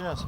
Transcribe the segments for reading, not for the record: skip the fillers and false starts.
Сейчас.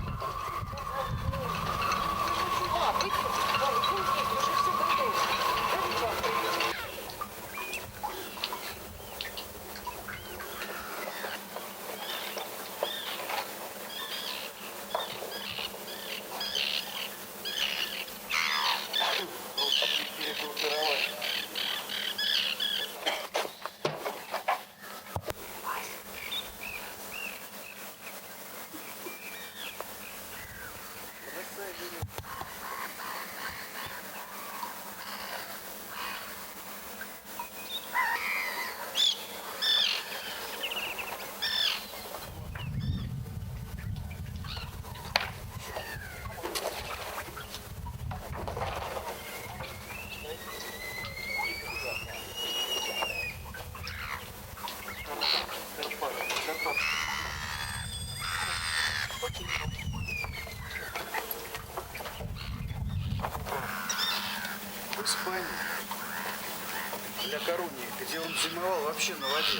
В Испании для Коруни, где он зимовал вообще на воде.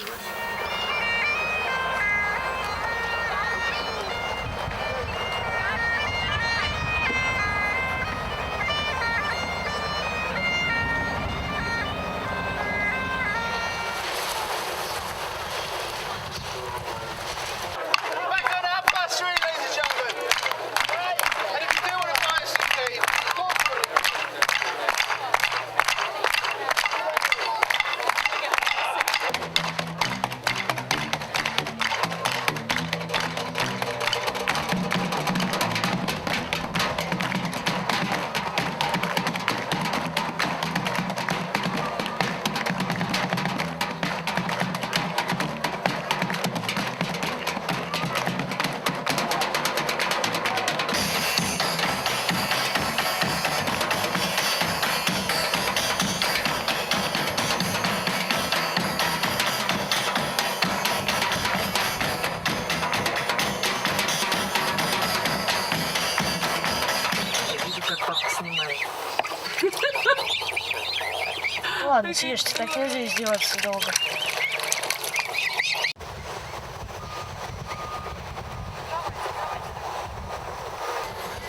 Ладно, съешьте, так нельзя издеваться долго.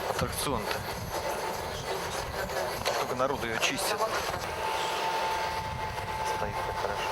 Аттракцион-то. Только народу ее чистят. Стоит так хорошо.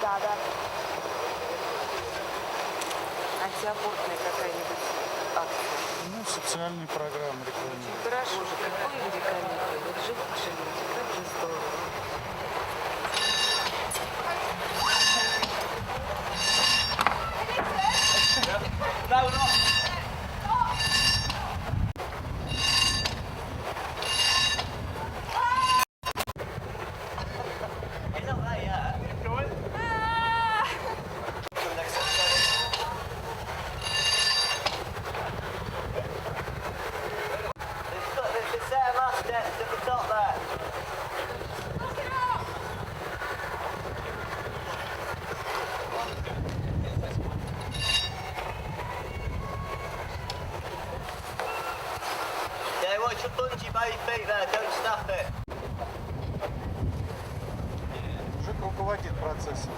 Да. Антиабортная какая-нибудь акция. Ну, социальные программы рекламируют. Хорошо же, какое великолепие. Вот живут люди, как же здорово. Мужик руководит процессом.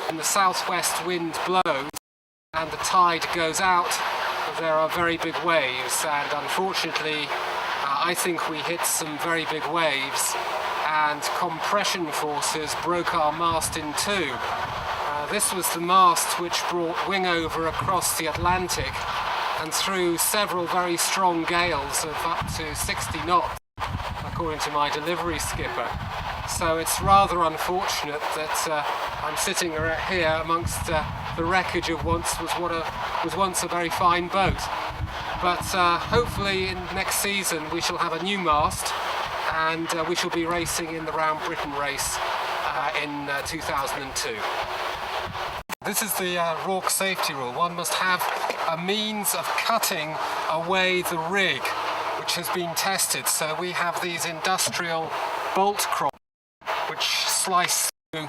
when the southwest wind blows and the tide goes out, there are very big waves, and unfortunately I think we hit some very big waves and compression forces broke our mast in two. This was the mast which brought wing over across the Atlantic and through several very strong gales of up to 60 knots, according to my delivery skipper. So it's rather unfortunate that I'm sitting here amongst the wreckage of what was once a very fine boat. But hopefully in next season we shall have a new mast, and we shall be racing in the Round Britain race in 2002. This is the Rorke safety rule. One must have a means of cutting away the rig, which has been tested. So we have these industrial bolt crops which slice through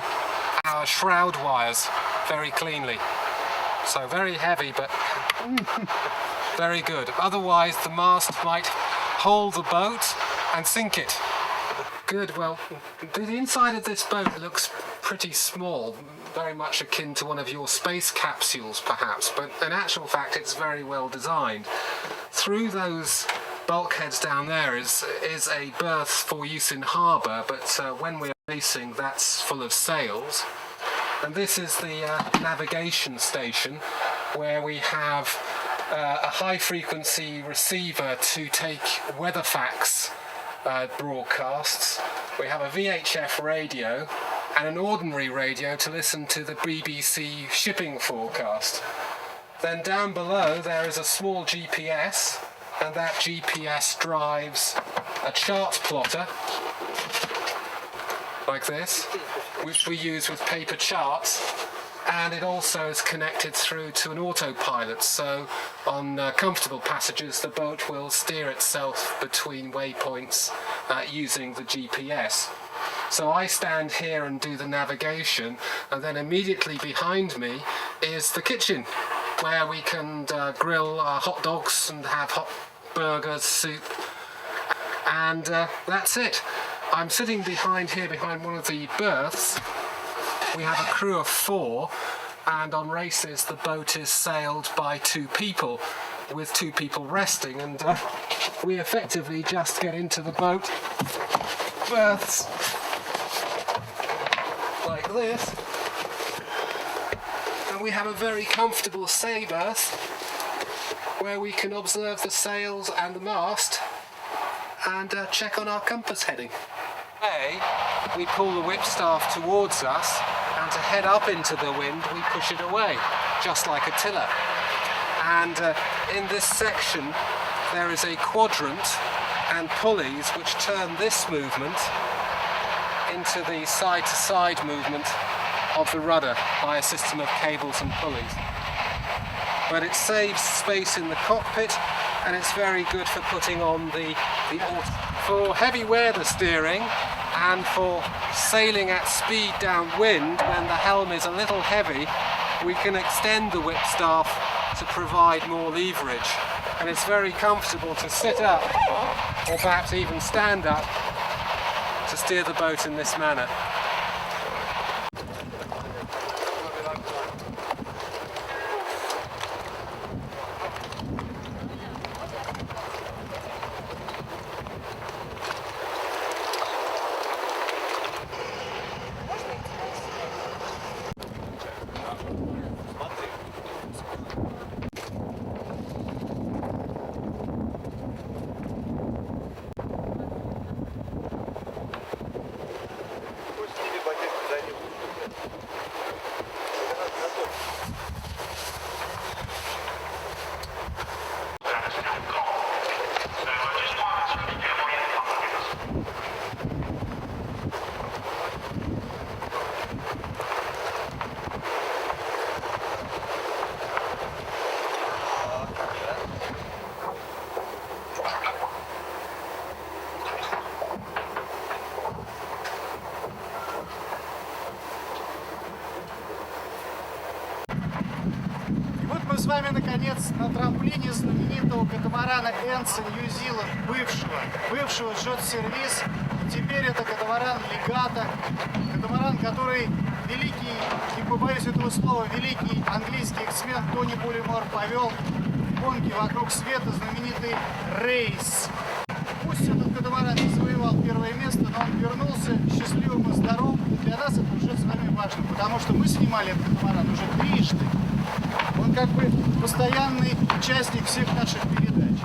our shroud wires very cleanly. So very heavy, but very good. Otherwise the mast might hold the boat and sink it. Good. Well, the inside of this boat looks pretty small, very much akin to one of your space capsules perhaps, but in actual fact it's very well designed. Through those bulkheads down there is a berth for use in harbour, but when we're racing that's full of sails. And this is the navigation station, where we have a high frequency receiver to take weatherfax broadcasts. We have a VHF radio and an ordinary radio to listen to the BBC shipping forecast. Then down below there is a small GPS, and that GPS drives a chart plotter like this, which we use with paper charts, and it also is connected through to an autopilot, so on comfortable passages the boat will steer itself between waypoints using the GPS. So I stand here and do the navigation, and then immediately behind me is the kitchen, where we can grill hot dogs and have hot burgers, soup, and that's it. I'm sitting behind one of the berths. We have a crew of 4, and on races the boat is sailed by 2 people, with 2 people resting, and we effectively just get into the boat berths like this, and we have a very comfortable say berth where we can observe the sails and the mast and check on our compass heading. We pull the whipstaff towards us, and to head up into the wind we push it away, just like a tiller. And in this section there is a quadrant and pulleys which turn this movement into the side-to-side movement of the rudder by a system of cables and pulleys. But it saves space in the cockpit, and it's very good for putting on for heavy weather steering and for sailing at speed downwind when the helm is a little heavy. We can extend the whipstaff to provide more leverage, and it's very comfortable to sit up or perhaps even stand up to steer the boat in this manner. С вами, наконец, на трамплине знаменитого катамарана Энса Нью-Зиланд, бывшего Джот-сервис. Теперь это катамаран Легата, катамаран, который великий, не побоюсь этого слова, великий английский эксмен Тони Буллимор повел гонки вокруг света, знаменитый рейс. Пусть этот катамаран не завоевал первое место, но он вернулся счастливым и здоровым. И для нас это уже с вами важно, потому что мы снимали этот катамаран уже трижды. Он как бы постоянный участник всех наших передач.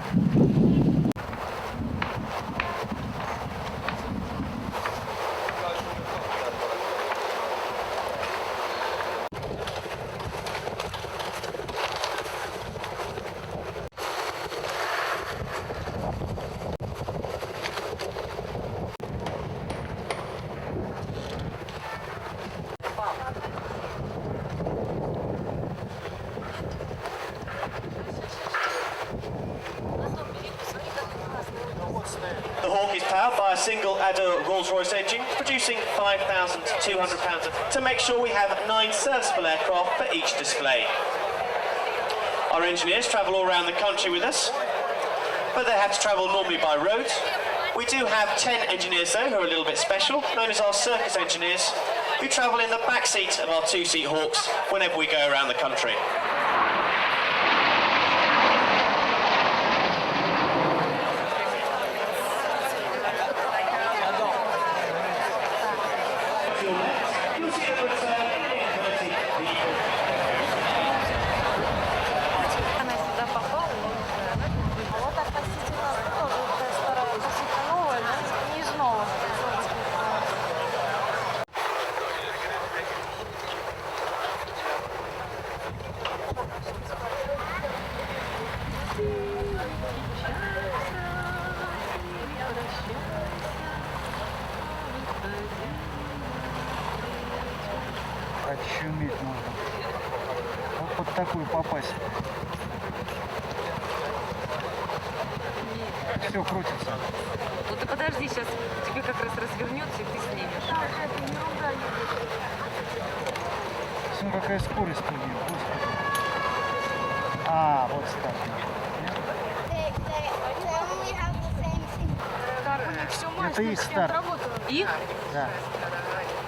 The Hawk is powered by a single Adder Rolls-Royce engine, producing 5,200 pounds to make sure we have 9 serviceable aircraft for each display. Our engineers travel all around the country with us, but they have to travel normally by road. We do have 10 engineers though who are a little bit special, known as our circus engineers, who travel in the back seat of our 2-seat Hawks whenever we go around the country. Очуметь можно. Вот под такую попасть. Все крутится. Ну ты подожди, сейчас тебе как раз развернется и ты снимешь. Смотри, какая скорость у нее, господи. А, вот старт. Это их старт. Их? Да.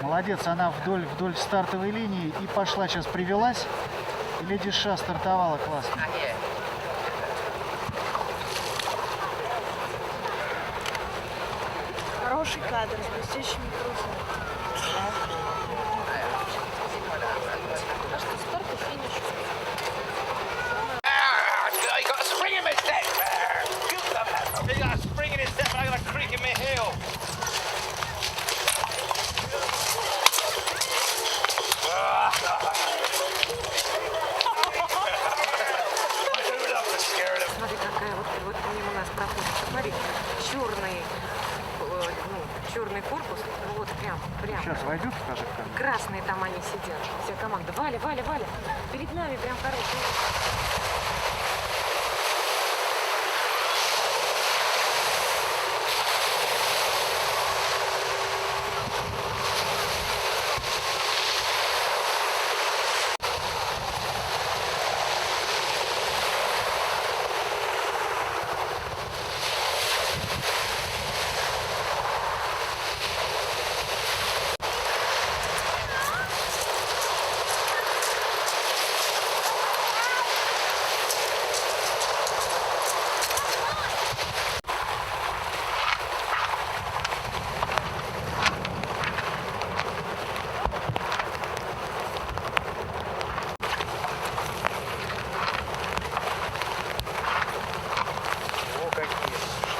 Молодец, она вдоль стартовой линии и пошла, сейчас привелась. И леди Ша стартовала классно. Хороший кадр с блестящими кружевами. А что, старт и финиш? You got a spring in my step. You got a spring in his step, and I got a creak in my heel. Смотри, какая вот мимо нас проходит. Смотри, черный корпус, вот прям. Сейчас войдет, скажет камера. Красные там они сидят, вся команда. Валя. Перед нами прям хороший.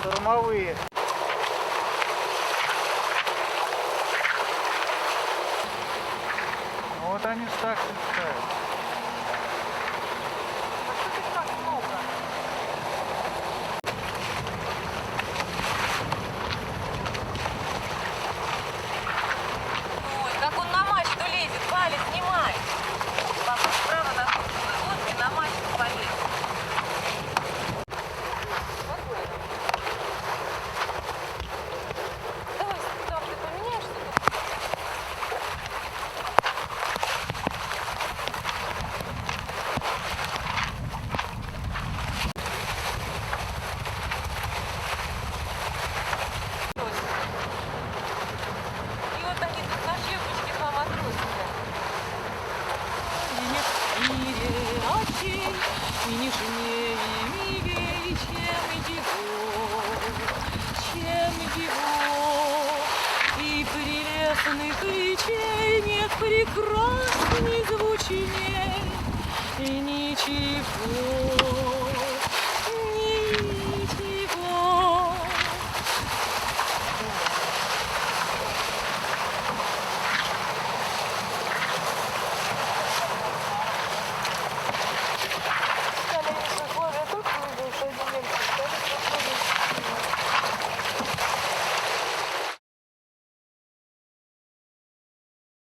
Штурмовые. Вот они так ставят. Ой, как он на мачту лезет, Валя, снимай. Папа, справа на лодке на мачту полез. Давай, там ты поменяешь что-то? Ясных речей нет прекрасней звучи